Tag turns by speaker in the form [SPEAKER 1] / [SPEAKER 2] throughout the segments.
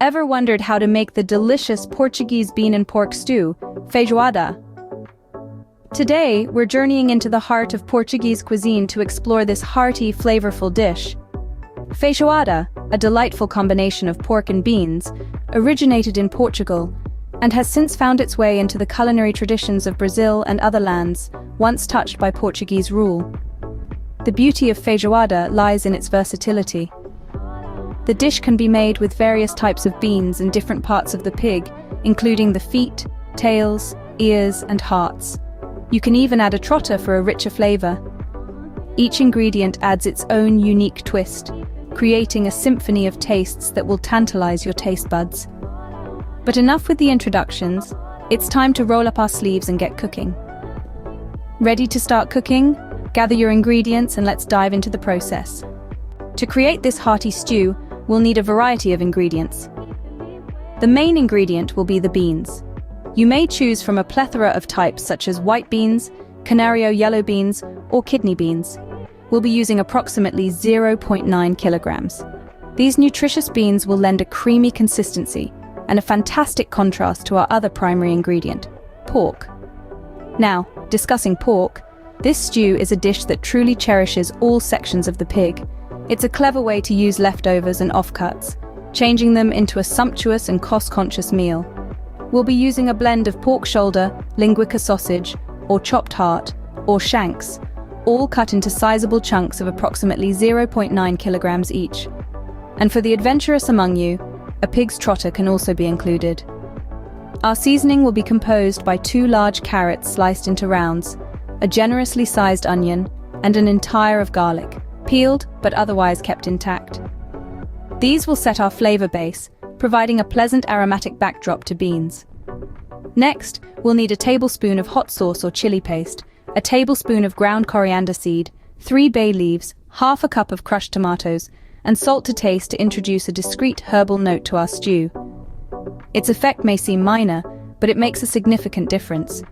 [SPEAKER 1] Ever wondered how to make the delicious Portuguese bean and pork stew, feijoada? Today, we're journeying into the heart of Portuguese cuisine to explore this hearty, flavorful dish. Feijoada, a delightful combination of pork and beans, originated in Portugal and has since found its way into the culinary traditions of Brazil and other lands once touched by Portuguese rule. The beauty of feijoada lies in its versatility. The dish can be made with various types of beans and different parts of the pig, including the feet, tails, ears, and hearts. You can even add a trotter for a richer flavor. Each ingredient adds its own unique twist, creating a symphony of tastes that will tantalize your taste buds. But enough with the introductions, it's time to roll up our sleeves and get cooking. Ready to start cooking? Gather your ingredients and let's dive into the process. To create this hearty stew, we'll need a variety of ingredients. The main ingredient will be the beans. You may choose from a plethora of types such as white beans, Canario yellow beans, or kidney beans. We'll be using approximately 0.9 kilograms. These nutritious beans will lend a creamy consistency and a fantastic contrast to our other primary ingredient, pork. Now, discussing pork, this stew is a dish that truly cherishes all sections of the pig. It's a clever way to use leftovers and offcuts, changing them into a sumptuous and cost-conscious meal. We'll be using a blend of pork shoulder, linguica sausage, or chopped heart, or shanks, all cut into sizable chunks of approximately 0.9 kilograms each. And for the adventurous among you, a pig's trotter can also be included. Our seasoning will be composed by 2 large carrots sliced into rounds, a generously sized onion, and an entire of garlic, peeled but otherwise kept intact. These will set our flavor base, providing a pleasant aromatic backdrop to beans. Next, we'll need a tablespoon of hot sauce or chili paste, a tablespoon of ground coriander seed, 3 bay leaves, half a cup of crushed tomatoes, and salt to taste to introduce a discreet herbal note to our stew. Its effect may seem minor, but it makes a significant difference.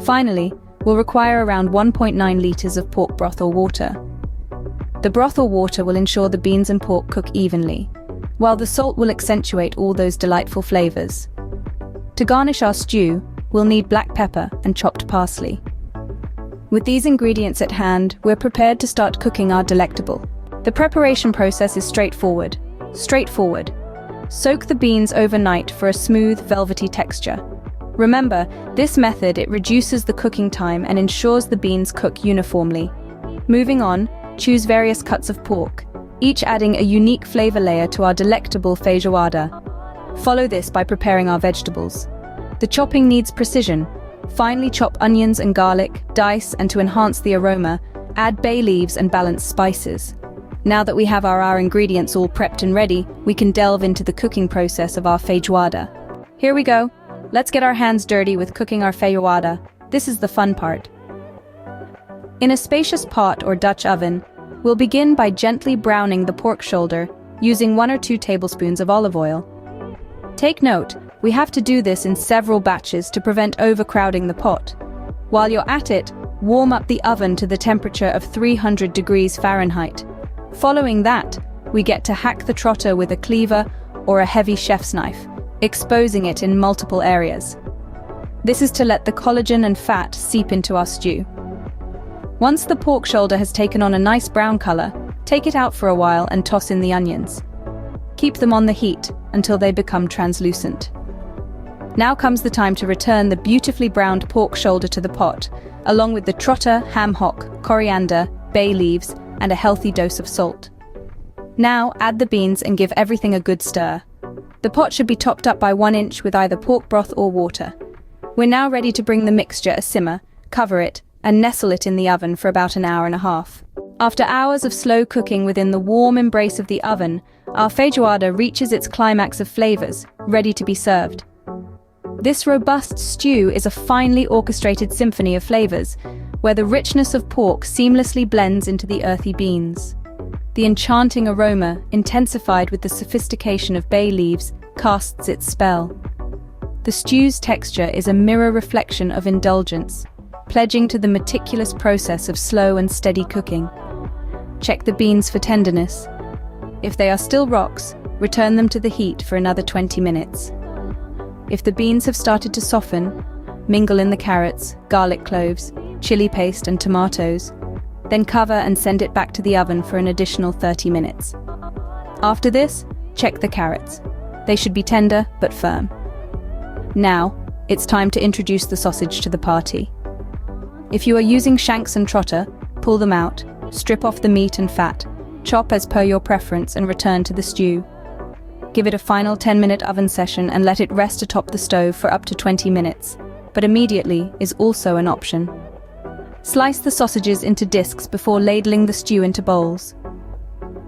[SPEAKER 1] Finally, we'll require around 1.9 liters of pork broth or water. The broth or water will ensure the beans and pork cook evenly, while the salt will accentuate all those delightful flavors. To garnish our stew, we'll need black pepper and chopped parsley. With these ingredients at hand, we're prepared to start cooking our delectable. The preparation process is straightforward. Soak the beans overnight for a smooth, velvety texture. Remember, this method reduces the cooking time and ensures the beans cook uniformly. Moving on, choose various cuts of pork, each adding a unique flavor layer to our delectable feijoada. Follow this by preparing our vegetables. The chopping needs precision. Finely chop onions and garlic, dice, and to enhance the aroma, add bay leaves and balanced spices. Now that we have our ingredients all prepped and ready, we can delve into the cooking process of our feijoada. Here we go. Let's get our hands dirty with cooking our feijoada. This is the fun part. In a spacious pot or Dutch oven, we'll begin by gently browning the pork shoulder using 1 or 2 tablespoons of olive oil. Take note, we have to do this in several batches to prevent overcrowding the pot. While you're at it, warm up the oven to the temperature of 300 degrees Fahrenheit. Following that, we get to hack the trotter with a cleaver or a heavy chef's knife, exposing it in multiple areas. This is to let the collagen and fat seep into our stew. Once the pork shoulder has taken on a nice brown color, take it out for a while and toss in the onions. Keep them on the heat until they become translucent. Now comes the time to return the beautifully browned pork shoulder to the pot, along with the trotter, ham hock, coriander, bay leaves, and a healthy dose of salt. Now add the beans and give everything a good stir. The pot should be topped up by 1 inch with either pork broth or water. We're now ready to bring the mixture a simmer, cover it, and nestle it in the oven for about an hour and a half. After hours of slow cooking within the warm embrace of the oven, our feijoada reaches its climax of flavors, ready to be served. This robust stew is a finely orchestrated symphony of flavors, where the richness of pork seamlessly blends into the earthy beans. The enchanting aroma, intensified with the sophistication of bay leaves, casts its spell. The stew's texture is a mirror reflection of indulgence, pledging to the meticulous process of slow and steady cooking. Check the beans for tenderness. If they are still rocks, Return them to the heat for another 20 minutes. If the beans have started to soften, mingle in the carrots, garlic cloves, chili paste and tomatoes, then cover and send it back to the oven for an additional 30 minutes. After this, check the carrots. They should be tender but firm. Now, it's time to introduce the sausage to the party. If you are using shanks and trotter, pull them out, strip off the meat and fat, chop as per your preference and return to the stew. Give it a final 10-minute oven session and let it rest atop the stove for up to 20 minutes, but immediately is also an option. Slice the sausages into discs before ladling the stew into bowls.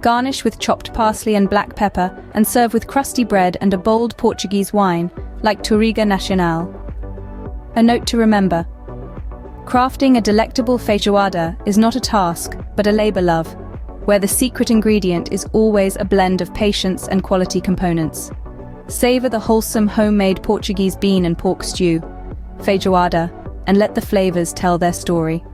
[SPEAKER 1] Garnish with chopped parsley and black pepper and serve with crusty bread and a bold Portuguese wine, like Touriga Nacional. A note to remember: crafting a delectable feijoada is not a task, but a labor love, where the secret ingredient is always a blend of patience and quality components. Savor the wholesome homemade Portuguese bean and pork stew, feijoada, and let the flavors tell their story.